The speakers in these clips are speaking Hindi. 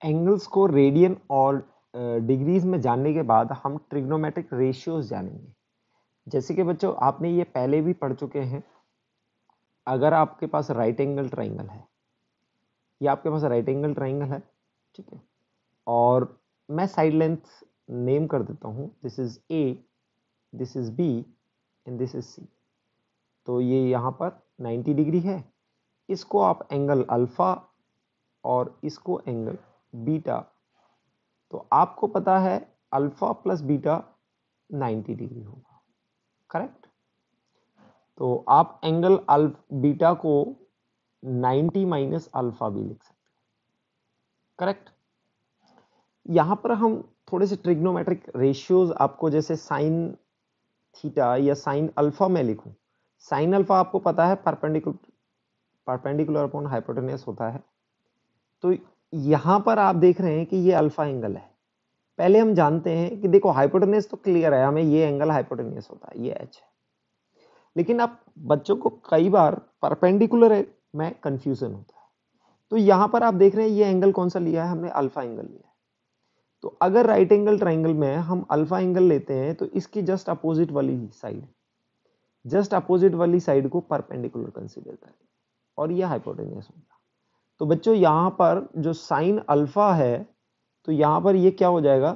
एंगल्स को रेडियन और डिग्रीज में जानने के बाद हम ट्रिग्नोमेट्रिक रेशियोज जानेंगे। जैसे कि बच्चों आपने ये पहले भी पढ़ चुके हैं। अगर आपके पास राइट एंगल ट्राइंगल है, ये आपके पास राइट एंगल ट्राइंगल है, ठीक है, और मैं साइड लेंथ नेम कर देता हूं, this is A, this is B and this is C. तो ये यहाँ पर 90 डिग्री है। इसको आप एंगल अल्फा और इसको एंगल बीटा, तो आपको पता है अल्फा प्लस बीटा 90 डिग्री होगा, करेक्ट। तो आप एंगल बीटा को 90 माइनस अल्फा भी लिख सकते हैं, करेक्ट। यहां पर हम थोड़े से ट्रिग्नोमेट्रिक रेशियोज आपको, जैसे साइन थीटा या साइन अल्फा में लिखूं। साइन अल्फा आपको पता है परपेंडिकुलर अपॉन हाइपोटेन्यूस होता है। तो यहां पर आप देख रहे हैं कि ये अल्फा एंगल है। पहले हम जानते हैं कि देखो हाइपोटेन्यूस तो क्लियर है, हमें ये एंगल हाइपोटेन्यूस होता है, ये एच है। लेकिन आप बच्चों को कई बार परपेंडिकुलर में कंफ्यूजन होता है। तो यहां पर आप देख रहे हैं ये एंगल कौन सा लिया है, हमने अल्फा एंगल लिया है। तो अगर राइट एंगल ट्राइंगल में हम अल्फा एंगल लेते हैं तो इसकी जस्ट अपोजिट वाली साइड को परपेंडिकुलर कंसीडर करें और ये हाइपोटेन्यूस होगा। तो बच्चों यहां पर जो साइन अल्फा है, तो यहां पर ये क्या हो जाएगा,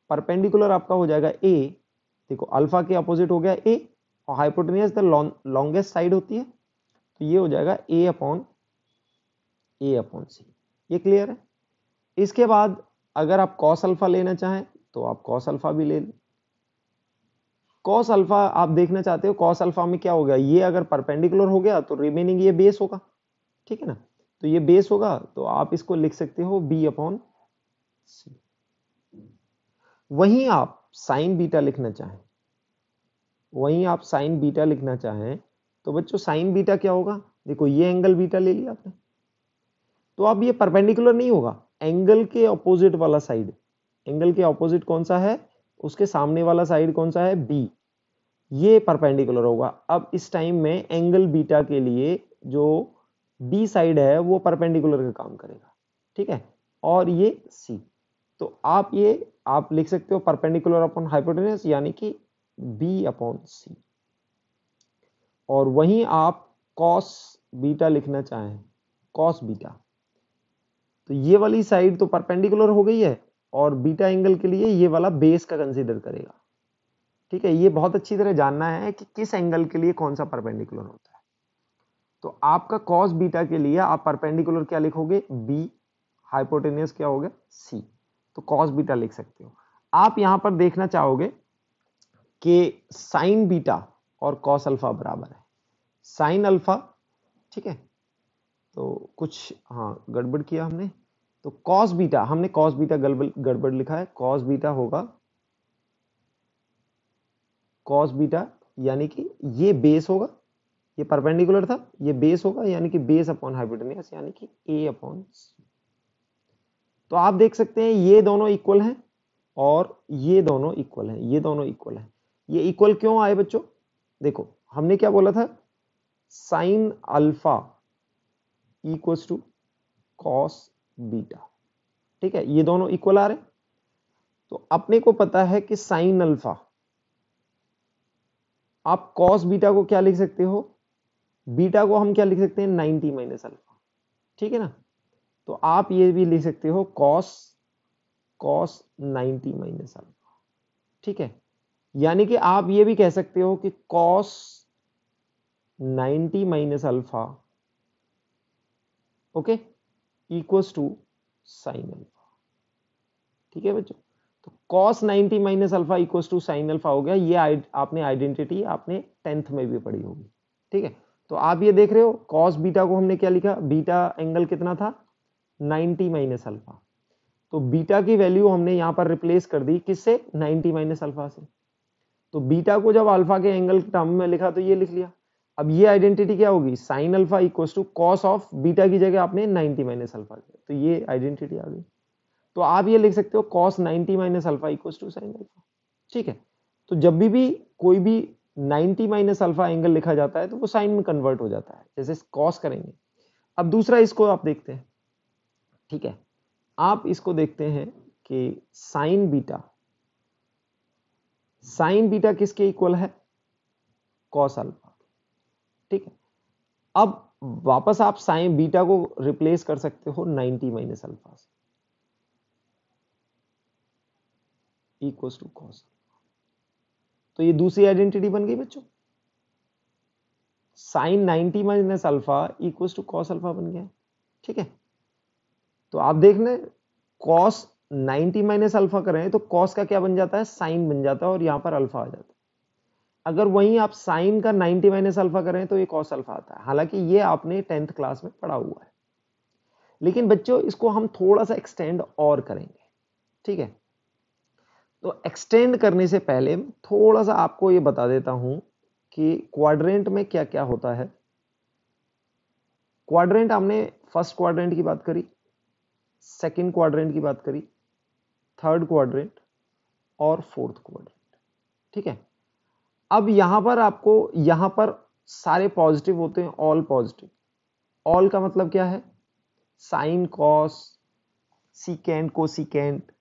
परपेंडिकुलर आपका हो जाएगा ए। देखो अल्फा के अपोजिट हो गया ए, और हाइपोटेन्यूस द लॉन्गेस्ट साइड होती है, तो ये हो जाएगा ए अपॉन सी। ये क्लियर है। इसके बाद अगर आप कॉस अल्फा लेना चाहें तो आप कॉस अल्फा भी ले लें। कॉस अल्फा आप देखना चाहते हो, कॉस अल्फा में क्या हो गया, ये अगर परपेंडिकुलर हो गया तो रिमेनिंग ये बेस होगा, ठीक है ना। तो ये बेस होगा, तो आप इसको लिख सकते हो बी अपॉन सी। वहीं आप साइन बीटा लिखना चाहें, तो बच्चों साइन बीटा क्या होगा, देखो ये एंगल बीटा ले लिया आपने, तो अब ये परपेंडिकुलर नहीं होगा, एंगल के ऑपोजिट वाला साइड, एंगल के ऑपोजिट कौन सा है, उसके सामने वाला साइड कौन सा है, बी, ये परपेंडिकुलर होगा। अब इस टाइम में एंगल बीटा के लिए जो बी साइड है वो परपेंडिकुलर का काम करेगा, ठीक है, और ये सी। तो आप लिख सकते हो परपेंडिकुलर अपॉन हाइपोटेन्यूस, यानी कि बी अपॉन सी। और वहीं आप कॉस बीटा लिखना चाहें, कॉस बीटा, तो ये वाली साइड तो परपेंडिकुलर हो गई है, और बीटा एंगल के लिए ये वाला बेस का कंसीडर करेगा, ठीक है। ये बहुत अच्छी तरह जानना है कि किस एंगल के लिए कौन सा परपेंडिकुलर होता है। तो आपका कॉस बीटा के लिए आप परपेंडिकुलर क्या लिखोगे, बी, हाइपोटेन्यूस क्या हो गया, सी, तो कॉस बीटा लिख सकते हो। आप यहां पर देखना चाहोगे कि साइन बीटा और कॉस अल्फा बराबर है, साइन अल्फा, ठीक है, तो कुछ हाँ गड़बड़ किया हमने, तो कॉस बीटा, हमने कॉस बीटा गड़बड़ लिखा है, कॉस बीटा होगा, कॉस बीटा यानी कि ये बेस होगा, ये परपेंडिकुलर था, ये बेस होगा, यानी कि बेस अपॉन हाइपोटेन्यूस, यानी कि ए अपॉन सी। तो आप देख सकते हैं ये दोनों इक्वल हैं और ये दोनों इक्वल हैं, ये दोनों इक्वल हैं। ये इक्वल क्यों आए बच्चों, देखो हमने क्या बोला था, sine alpha equals to cos beta, ठीक है, ये दोनों इक्वल आ रहे। तो अपने को पता है कि साइन अल्फा, आप कॉस बीटा को क्या लिख सकते हो, बीटा को हम क्या लिख सकते हैं, 90 माइनस अल्फा, ठीक है ना। तो आप ये भी लिख सकते हो कॉस 90 माइनस अल्फा, ठीक है। यानी कि आप ये भी कह सकते हो कि cos 90 minus alpha, okay, equals to sine alpha, ठीक है बच्चों। तो cos 90 minus alpha equals to sine alpha हो गया। ये आपने आइडेंटिटी आपने 10th में भी पढ़ी होगी, ठीक है। तो आप ये देख रहे हो कॉस बीटा को हमने क्या लिखा, बीटा एंगल कितना था, 90 माइनस अल्फा। तो बीटा की वैल्यू हमने यहां पर रिप्लेस कर दी किससे, 90 माइनस अल्फा से। तो बीटा को जब अल्फा के एंगल के टर्म में लिखा तो ये लिख लिया। अब ये आइडेंटिटी क्या होगी, sine alpha equals to cos of beta की जगह आपने 90 माइनस अल्फा, तो ये आइडेंटिटी आ गई। तो आप ये लिख सकते हो cos 90 minus alpha equals to sine alpha, ठीक है। तो जब भी कोई भी 90 माइनस अल्फा एंगल लिखा जाता है तो वो साइन में कन्वर्ट हो जाता है, जैसे कॉस करेंगे। अब दूसरा इसको आप देखते हैं, ठीक है। आप इसको देखते हैं कि साइन बीटा किसके इक्वल है? Cos alpha. ठीक है, अब वापस आप साइन बीटा को रिप्लेस कर सकते हो 90 माइनस अल्फा से, इक्वल्स टू कॉस। तो ये दूसरी आइडेंटिटी बन गई बच्चों, sine 90 minus alpha equals to cos alpha बन गया। ठीक है, तो आप देखना कॉस 90 माइनस अल्फा करें तो कॉस का क्या बन जाता है? साइन बन जाता है, और यहां पर अल्फा आ जाता है। अगर वहीं आप साइन का 90 माइनस अल्फा करें तो ये कॉस अल्फा आता है। हालांकि ये आपने 10th क्लास में पढ़ा हुआ है, लेकिन बच्चों इसको हम थोड़ा सा एक्सटेंड और करेंगे। ठीक है, तो एक्सटेंड करने से पहले थोड़ा सा आपको ये बता देता हूं कि क्वाड्रेंट में क्या क्या होता है। क्वाड्रेंट हमने फर्स्ट क्वाड्रेंट की बात करी, सेकंड क्वाड्रेंट की बात करी, थर्ड क्वाड्रेंट और फोर्थ क्वाड्रेंट। ठीक है, अब यहां पर आपको, यहां पर सारे पॉजिटिव होते हैं, ऑल पॉजिटिव। ऑल का मतलब क्या है? Sine, cos, secant, cosecant,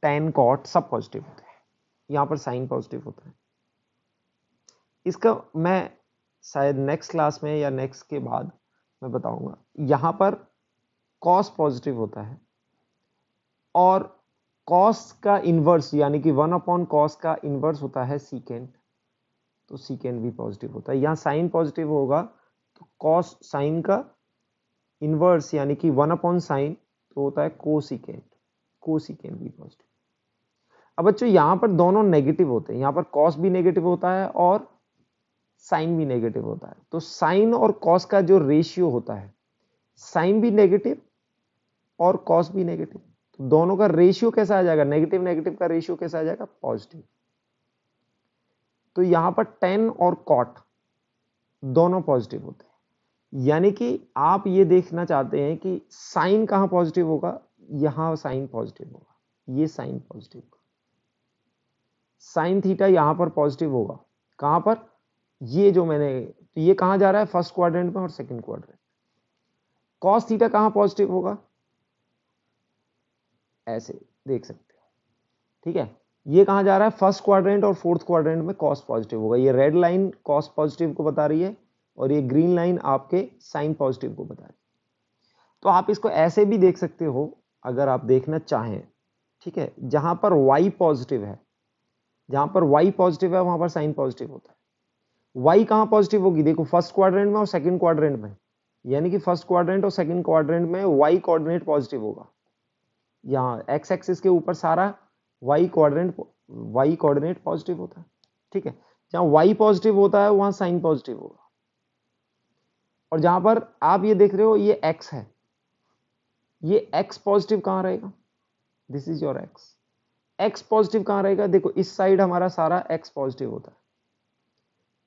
tan, cot सब पॉजिटिव होते हैं। यहां पर साइन पॉजिटिव होता है। इसका मैं शायद नेक्स्ट क्लास में या नेक्स्ट के बाद मैं बताऊंगा। यहां पर कॉस पॉजिटिव होता है, और कॉस का इनवर्स यानी कि 1 कॉस का इनवर्स होता है सीकेंट, तो सीकेंट भी पॉजिटिव होता है। यहां साइन पॉजिटिव होगा तो कॉस साइन का इनवर्स यानी कि 1/sin तो होता है कोसीकेंट, कोसीकेंट भी पॉजिटिव। अब बच्चों यहां पर दोनों नेगेटिव होते हैं, यहां पर कॉस भी नेगेटिव होता है और साइन भी नेगेटिव होता है। तो साइन और कॉस का जो रेशियो होता है, साइन भी नेगेटिव और कॉस भी नेगेटिव, तो दोनों का रेशियो कैसा आ जाएगा? नेगेटिव नेगेटिव का रेशियो कैसा आ जाएगा? पॉजिटिव। तो यहां पर टेन और कॉट दोनों पॉजिटिव होते हैं, यानी कि आप ये देखना चाहते हैं कि साइन कहां पॉजिटिव होगा? यहां साइन पॉजिटिव होगा, ये साइन पॉजिटिव होगा। साइन थीटा यहां पर पॉजिटिव होगा, कहां पर? ये जो मैंने, तो ये कहां जा रहा है? फर्स्ट क्वाड्रेंट में और सेकंड क्वाड्रेंट। कॉस थीटा कहां पॉजिटिव होगा? ऐसे देख सकते हो। ठीक है, ये कहां जा रहा है? फर्स्ट क्वाड्रेंट और फोर्थ क्वाड्रेंट में कॉस पॉजिटिव होगा। ये रेड लाइन कॉस पॉजिटिव को बता रही है और ये ग्रीन लाइन आपके साइन पॉजिटिव को बता रही है। तो आप इसको ऐसे भी देख सकते हो अगर आप देखना चाहें। ठीक है, जहां पर y पॉजिटिव है, जहां पर y पॉजिटिव है वहां पर साइन पॉजिटिव होता है। y कहां पॉजिटिव होगी? देखो फर्स्ट क्वाड्रेंट में और सेकंड क्वाड्रेंट में, यानी कि फर्स्ट क्वाड्रेंट और सेकंड क्वाड्रेंट में y कोऑर्डिनेट पॉजिटिव होगा। यहाँ x एक्सिस के ऊपर सारा y कोऑर्डिनेट पॉजिटिव होता है। ठीक है, जहां y पॉजिटिव होता है वहां साइन पॉजिटिव होगा। और जहां पर आप ये देख रहे हो ये x है, ये x पॉजिटिव कहां रहेगा? This is your x positive कहां रहेगा? देखो इस साइड हमारा सारा x पॉजिटिव होता है,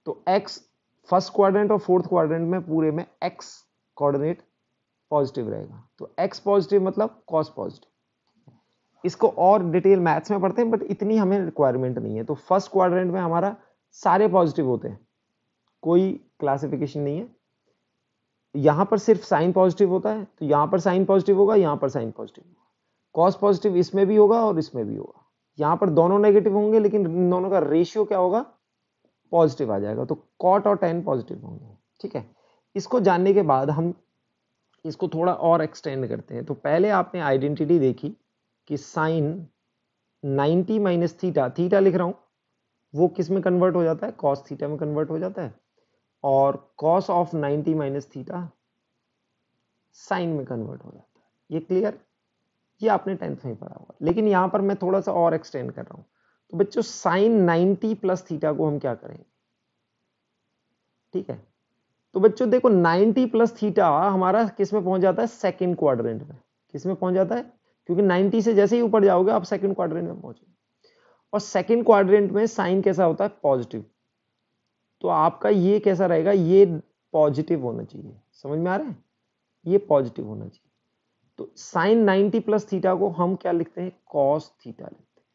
तो x फर्स्ट क्वाड्रेंट और फोर्थ क्वाड्रेंट में पूरे में x कोऑर्डिनेट पॉजिटिव रहेगा। तो x पॉजिटिव मतलब cos पॉजिटिव। इसको और डिटेल मैथ्स में पढ़ते हैं, बट इतनी हमें रिक्वायरमेंट नहीं है। तो फर्स्ट क्वाड्रेंट में हमारा सारे पॉजिटिव होते हैं, कोई क्लासिफिकेशन नहीं है। यहां पर सिर्फ साइन पॉजिटिव होता है, तो यहां पर साइन पॉजिटिव होगा, यहां पर साइन पॉजिटिव होगा। कॉस पॉजिटिव इसमें भी होगा और इसमें भी होगा। यहां पर दोनों नेगेटिव होंगे, लेकिन इन दोनों का रेशियो क्या होगा? पॉजिटिव आ जाएगा। तो कॉट और टेन पॉजिटिव होंगे। ठीक है, इसको जानने के बाद हम इसको थोड़ा और एक्सटेंड करते हैं। तो पहले आपने आइडेंटिटी देखी कि साइन 90 माइनस थीटा, थीटा लिख रहा हूं, वो किस में कन्वर्ट हो जाता है? कॉस थीटा में कन्वर्ट हो जाता है। और cos of 90 minus theta sine में कन्वर्ट हो जाता है। ये क्लियर? ये आपने 10th में पढ़ा होगा, लेकिन यहां पर मैं थोड़ा सा और एक्सटेंड कर रहा हूं। तो बच्चों साइन 90 प्लस थीटा को हम क्या करेंगे? ठीक है, तो बच्चों देखो 90 प्लस थीटा हमारा किस में पहुंच जाता है? सेकंड क्वाड्रेंट में। किस में पहुंच जाता है? क्योंकि 90 से जैसे ही ऊपर जाओगे आप सेकंड क्वाड्रेंट में पहुंचोगे, और सेकंड क्वाड्रेंट में साइन कैसा होता है? पॉजिटिव। तो आपका ये कैसा रहेगा? ये पॉजिटिव होना चाहिए। समझ में आ रहा है? ये पॉजिटिव होना चाहिए। तो साइन 90 प्लस थीटा को हम क्या लिखते हैं? कॉस थीटा लिखते हैं।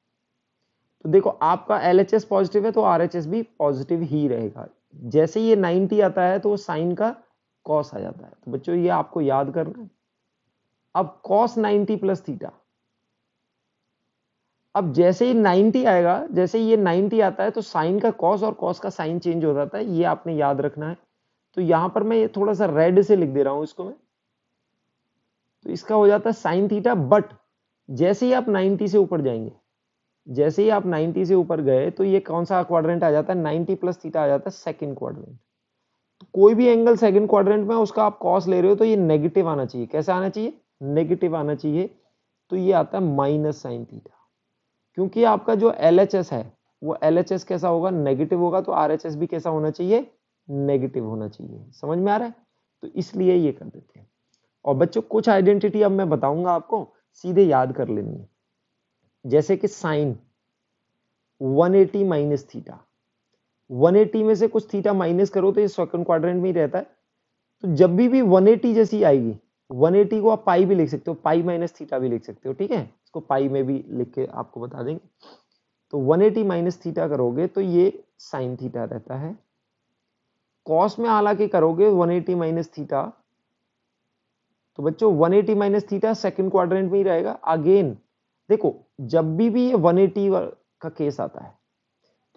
तो देखो आपका LHS पॉजिटिव है तो RHS भी पॉजिटिव ही रहेगा। जैसे ये 90 आता है तो साइन का कॉस आ जाता है। तो बच्चों ये आपको याद करना है। अब cos 90 प्लस थीटा, अब जैसे ही 90 आएगा, जैसे ही ये 90 आता है तो साइन का cos और cos का साइन चेंज हो जाता है, ये आपने याद रखना है। तो यहां पर मैं ये थोड़ा सा रेड से लिख दे रहा हूं इसको मैं, तो इसका हो जाता है साइन थीटा। बट जैसे ही आप 90 से ऊपर जाएंगे, जैसे ही आप 90 से ऊपर गए तो ये कौन सा क्वाड्रेंट आ जाता है, 90 प्लस थीटा आ जाता है सेकंड क्वाड्रेंट। तो कोई भी एंगल सेकंड क्वाड्रेंट में उसका आप कॉस ले रहे हो तो ये नेगेटिव आना चाहिए। कैसा आना चाहिए, नेगेटिव आना चाहिए। तो ये आता है माइनस साइन थीटा, क्योंकि आपका जो LHS है वो LHS कैसा होगा, नेगेटिव होगा, तो RHS भी कैसा होना चाहिए, नेगेटिव होना चाहिए। समझ में आ रहा है, तो इसलिए ये कर देते हैं। और बच्चों कुछ आइडेंटिटी अब मैं बताऊंगा आपको, सीधे याद कर लेनी है। जैसे कि साइन 180 माइनस थीटा, 180 में से कुछ थीटा माइनस करो तो ये सेकंड क्वाड्रेंट में ही रहता है। तो जब भी 180 जैसी आएगी, 180 को आप पाई भी लिख सकते हो, पाई माइनस थीटा भी लिख सकते हो, ठीक है, इसको पाई में भी लिख के आपको बता देंगे। तो 180 माइनस थीटा करोगे तो ये साइन थीटा रहता है। कॉस में हालांकि करोगे 180 माइनस थीटा, तो बच्चों 180 माइनस थीटा सेकंड क्वाड्रेंट में ही रहेगा। अगेन देखो, जब भी ये 180 का केस आता है,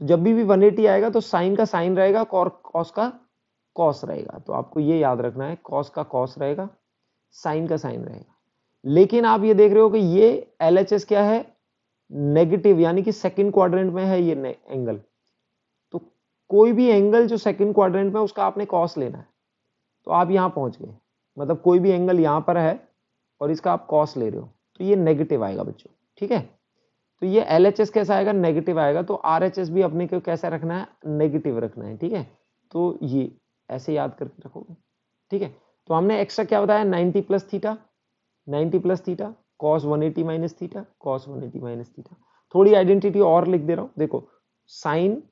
तो जब भी 180 आएगा तो साइन का साइन रहेगा और कॉस का कॉस रहेगा। तो आपको ये याद रखना है, कॉस का कॉस रहेगा, साइन का साइन रहेगा। लेकिन आप ये देख रहे हो कि ये LHS क्या है, नेगेटिव, यानी कि सेकंड क्वाड्रेंट में है ये एंगल। तो कोई भी एंगल जो सेकंड क्वाड्रेंट में उसका आपने कॉस लेना है। तो आप यहां पहुंच गए, मतलब कोई भी एंगल यहां पर है और इसका आप कॉस ले रहे हो तो ये नेगेटिव आएगा बच्चों, ठीक है। तो ये LHS कैसा आएगा, नेगेटिव आएगा। तो RHS भी अपने को कैसा रखना है, नेगेटिव रखना है, ठीक है। तो ये ऐसे याद करके रखोगे, ठीक है। तो हमने एक्स्ट्रा क्या बताया, 90 plus theta, 90 plus theta, cos 180 minus theta, cos 180 minus theta. थोड़ी आइडेंटिटी और लिख दे रहा हूं, देखो साइन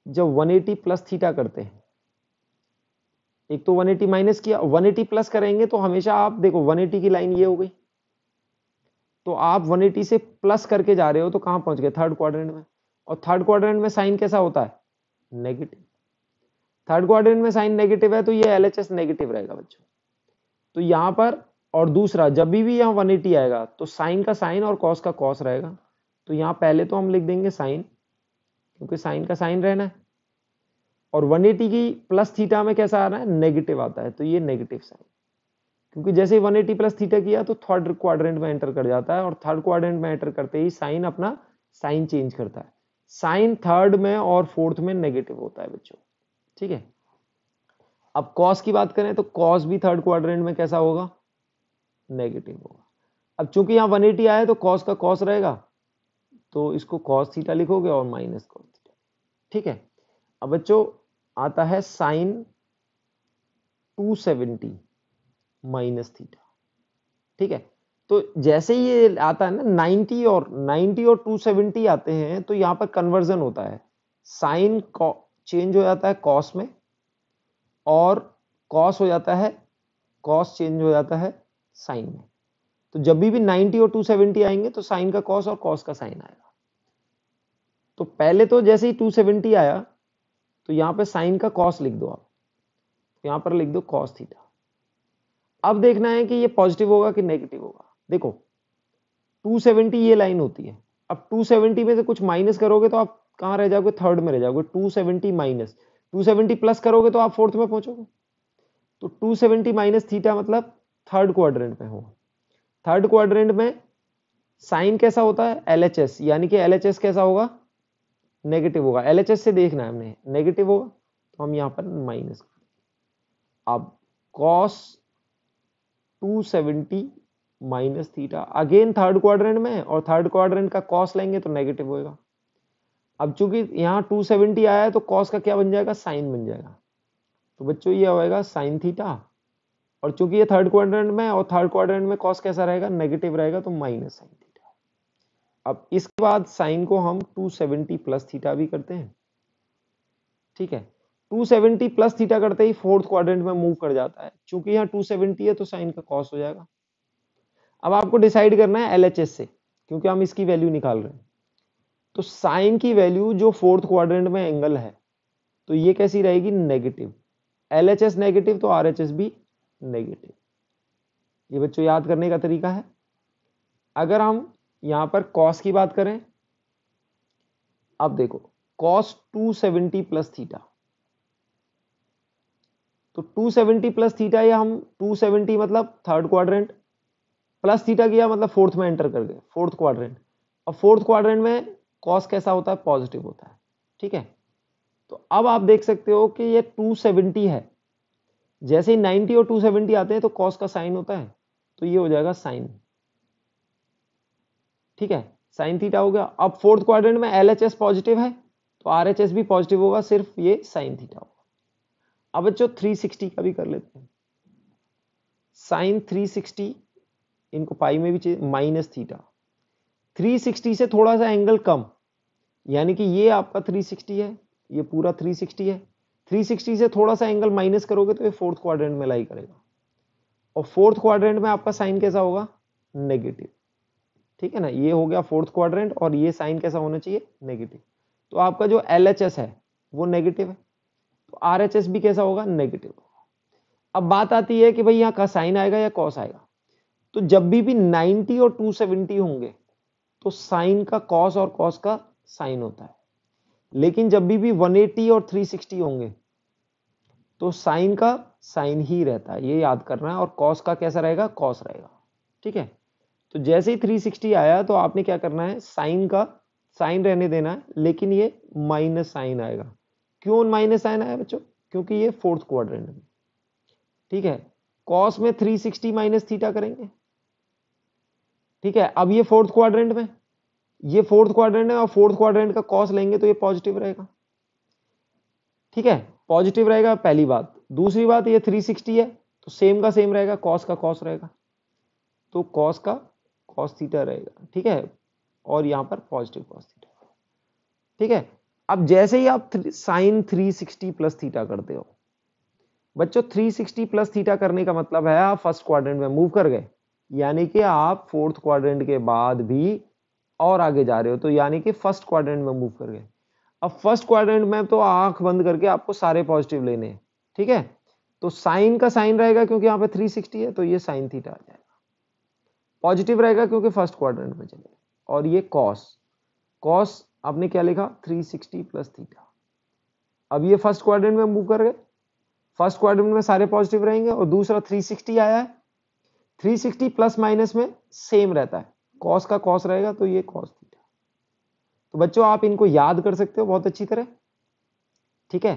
जब 180 प्लस थीटा करते हैं, एक तो 180 माइनस किया, 180 प्लस करेंगे तो हमेशा आप देखो 180 की लाइन ये हो गई, तो आप 180 से प्लस करके जा रहे हो तो कहां पहुंच गए, थर्ड क्वाड्रेंट में। और थर्ड क्वाड्रेंट में साइन कैसा होता है, नेगेटिव। थर्ड क्वाड्रेंट में साइन नेगेटिव है तो ये LHS नेगेटिव रहेगा बच्चों। तो यहां पर, और दूसरा जब भी यहाँ 180 आएगा तो साइन का साइन और कॉस का कॉस रहेगा। तो यहाँ पहले तो हम लिख देंगे साइन, क्योंकि साइन का साइन रहना है। और 180 की प्लस थीटा में कैसा आ रहा है, नेगेटिव आता है, तो ये नेगेटिव साइन। क्योंकि जैसे ही 180 प्लस थीटा किया तो थर्ड क्वाड्रेंट में एंटर कर जाता है, और थर्ड क्वाड्रेंट में एंटर करते ही साइन अपना साइन चेंज करता है। साइन थर्ड में और फोर्थ में नेगेटिव होता है बच्चों, ठीक है। अब कॉस की बात करें तो कॉस भी थर्ड क्वाड्रेंट में कैसा होगा, नेगेटिव होगा। अब चूंकि यहाँ 180 आया तो कॉस का कॉस रहेगा, तो इसको कॉस थीटा लिखोगे और माइनस कॉस थीटा, ठीक है। अब बच्चों आता है साइन 270 माइनस थीटा, ठीक है। तो जैसे ही ये आता है ना 90 और 270 आते हैं तो यहां पर कन्वर्जन होता है, साइन चेंज हो जाता है कॉस में, और कॉस हो जाता है, कॉस चेंज हो जाता है साइन में। तो जब भी 90 और 270 आएंगे तो साइन का कॉस और कॉस का साइन आएगा। तो पहले तो जैसे ही 270 आया तो यहां पे साइन का कॉस लिख दो आप, यहां पर लिख दो कॉस थीटा। अब देखना है कि ये पॉजिटिव होगा कि नेगेटिव होगा। देखो 270 ये लाइन होती है, अब 270 में से कुछ माइनस करोगे तो आप कहां रह जाओगे, थर्ड में रह जाओगे। 270 माइनस 270 प्लस करोगे तो आप फोर्थ में पहुंचोगे। तो 270 माइनस थीटा मतलब थर्ड क्वाड्रेंट में होगा। थर्ड क्वाड्रेंट में साइन कैसा होता है, LHS, यानी कि LHS कैसा होगा, नेगेटिव होगा। LHS से देखना है हमने, नेगेटिव होगा, तो हम यहां पर माइनस। अब cos 270 minus theta, again third quadrant में, और थर्ड क्वाड्रेंट का कॉस लेंगे तो नेगेटिव होएगा। अब चूंकि यहाँ 270 आया है तो कॉस का क्या बन जाएगा, साइन बन जाएगा। तो बच्चों ये होएगा साइन थीटा, और चूंकि ये थर्ड क्वाड्रेंट में, और थर्ड क्वाड्रेंट में कॉस कैसा रहेगा, नेगेटिव रहेगा, तो माइनस साइन थीटा। अब इसके बाद साइन को हम 270 प्लस थीटा भी करते हैं, ठीक है। 270 प्लस थीटा करते ही फोर्थ क्वाड्रेंट में मूव कर जाता है, चूंकि यहाँ 270 है तो साइन का कॉस हो जाएगा। अब आपको डिसाइड करना है LHS से, क्योंकि हम इसकी वैल्यू निकाल रहे हैं। तो साइन की वैल्यू जो फोर्थ क्वाड्रेंट में एंगल है तो ये कैसी रहेगी, नेगेटिव। LHS नेगेटिव तो RHS भी नेगेटिव। ये बच्चों याद करने का तरीका है। अगर हम यहां पर कॉस की बात करें, अब देखो कॉस 270 प्लस थीटा, तो 270 प्लस थीटा, या हम 270 मतलब थर्ड क्वाड्रेंट, प्लस थीटा किया मतलब फोर्थ में एंटर कर गए, फोर्थ क्वाड्रेंट। और फोर्थ क्वाड्रेंट में कॉस कैसा होता है? पॉजिटिव होता है। ठीक है, तो अब आप देख सकते हो कि ये 270 है, जैसे ही 90 और 270 आते हैं तो कॉस का साइन होता है, तो ये हो जाएगा साइन। ठीक है, साइन थीटा हो गया। अब फोर्थ क्वाड्रेंट में LHS पॉजिटिव है तो RHS भी पॉजिटिव होगा, सिर्फ ये साइन थीटा होगा। अब बच्चों 360 का भी कर लेते हैं। साइन 360, इनको पाई में भी चाहिए, माइनस थीटा। 360 से थोड़ा सा एंगल कम, यानी कि ये आपका 360 है, ये पूरा 360 है। 360 से थोड़ा सा एंगल माइनस करोगे तो ये फोर्थ क्वाड्रेंट में लाई करेगा, और फोर्थ क्वाड्रेंट में आपका साइन कैसा होगा? नेगेटिव। ठीक है ना, ये हो गया फोर्थ क्वाड्रेंट, और ये साइन कैसा होना चाहिए? नेगेटिव। तो आपका जो LHS है वो नेगेटिव है, तो RHS भी कैसा होगा? नेगेटिव। अब बात आती है कि भाई यहाँ का साइन आएगा या कॉस आएगा। तो जब भी 90 और 270 होंगे तो साइन का कॉस और कॉस का साइन होता है, लेकिन जब भी 180 और 360 होंगे तो साइन का साइन ही रहता है, ये याद करना है, और कॉस का कैसा रहेगा? कॉस रहेगा। ठीक है, तो जैसे ही 360 आया तो आपने क्या करना है? साइन का साइन रहने देना है, लेकिन ये माइनस साइन आएगा। क्यों माइनस साइन आया बच्चों? क्योंकि ये फोर्थ क्वाड्रेंट में। ठीक है, कॉस में 360 माइनस थीटा करेंगे। ठीक है, अब ये फोर्थ क्वाड्रेंट में, ये फोर्थ क्वाड्रेंट है, और फोर्थ क्वाड्रेंट का कॉस लेंगे तो ये पॉजिटिव रहेगा। ठीक है, पॉजिटिव रहेगा, पहली बात। दूसरी बात, ये 360 है तो सेम का सेम रहेगा, कॉस का कॉस रहेगा, तो कॉस का कॉस थीटा रहेगा। ठीक है, और यहां पर पॉजिटिव कॉस थीटा। ठीक है, अब जैसे ही आप साइन 360 प्लस थीटा करते हो बच्चों, 360 प्लस थीटा करने का मतलब है आप फर्स्ट क्वाड्रेंट में मूव कर गए, यानी कि आप फोर्थ क्वाड्रेंट के बाद भी और आगे जा रहे हो, तो यानी कि फर्स्ट क्वाड्रेंट में मूव कर गए। अब फर्स्ट क्वाड्रेंट में तो आंख बंद करके आपको सारे पॉजिटिव लेने हैं। ठीक है, तो साइन का साइन रहेगा क्योंकि यहाँ पे 360 है, तो ये साइन थीटा आ जाएगा। पॉजिटिव रहेगा क्योंकि फर्स्ट क्वाड्रेंट में चले, और ये कॉस, कॉस आपने क्या लिखा? 360 प्लस थीटा। अब ये फर्स्ट क्वाड्रेंट में मूव कर गए, फर्स्ट क्वाड्रेंट में सारे पॉजिटिव रहेंगे, और दूसरा 360 आया है, 360 प्लस माइनस में सेम रहता है, कॉस का कॉस रहेगा, तो ये कॉस थीटा। तो बच्चों आप इनको याद कर सकते हो बहुत अच्छी तरह। ठीक है,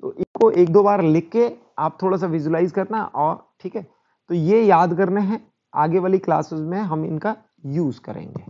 तो इनको एक दो बार लिख के आप थोड़ा सा विजुलाइज करना, और ठीक है, तो ये याद करने हैं, आगे वाली क्लासेस में हम इनका यूज करेंगे।